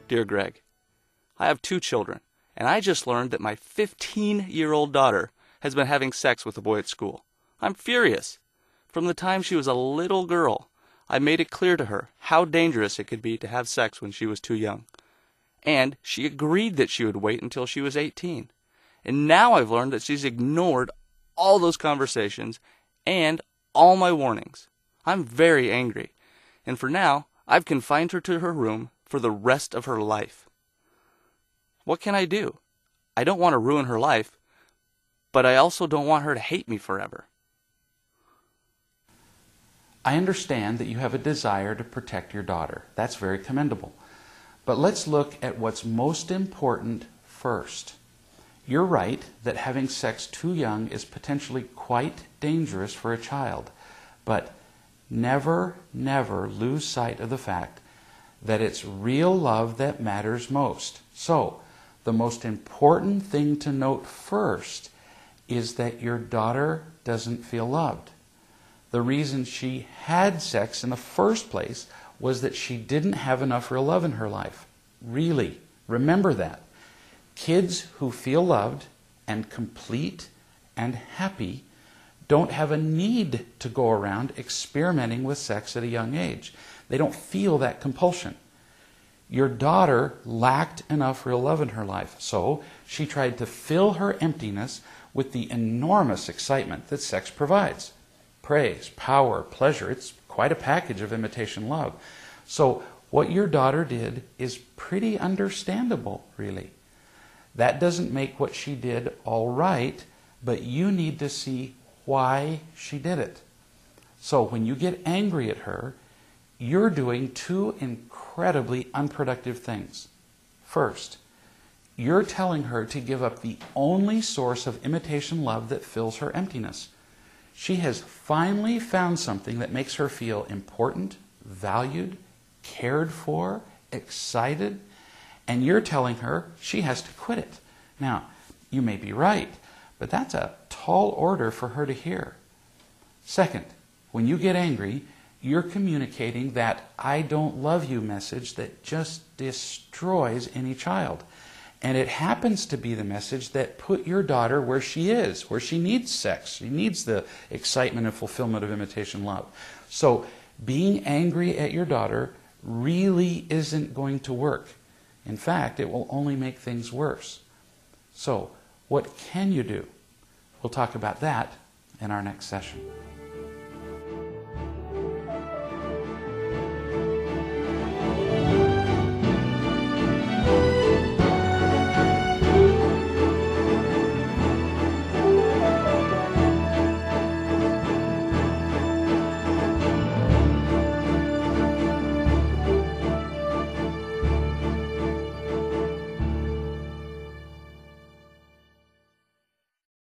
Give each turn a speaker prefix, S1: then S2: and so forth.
S1: Dear Greg, I have 2 children, and I just learned that my 15-year-old daughter has been having sex with a boy at school. I'm furious. From the time she was a little girl, I made it clear to her how dangerous it could be to have sex when she was too young. And she agreed that she would wait until she was 18. And now I've learned that she's ignored all those conversations and all my warnings. I'm very angry. And for now, I've confined her to her room for the rest of her life. What can I do? I don't want to ruin her life, but I also don't want her to hate me forever.
S2: I understand that you have a desire to protect your daughter. That's very commendable. But let's look at what's most important first. You're right that having sex too young is potentially quite dangerous for a child. But never, never lose sight of the fact that it's real love that matters most. So, the most important thing to note first is that your daughter doesn't feel loved. The reason she had sex in the first place was that she didn't have enough real love in her life. Really, remember that. Kids who feel loved and complete and happy don't have a need to go around experimenting with sex at a young age. They don't feel that compulsion. Your daughter lacked enough real love in her life, so she tried to fill her emptiness with the enormous excitement that sex provides. Praise, power, pleasure, it's quite a package of imitation love. So what your daughter did is pretty understandable, really. That doesn't make what she did all right, but you need to see why she did it. So when you get angry at her, you're doing 2 incredibly unproductive things. First, you're telling her to give up the only source of imitation love that fills her emptiness. She has finally found something that makes her feel important, valued, cared for, excited, and you're telling her she has to quit it. Now, you may be right, but that's a tall order for her to hear. Second, when you get angry, you're communicating that "I don't love you" message that just destroys any child. And it happens to be the message that put your daughter where she is, where she needs sex. She needs the excitement and fulfillment of imitation love. So being angry at your daughter really isn't going to work. In fact, it will only make things worse. So what can you do? We'll talk about that in our next session.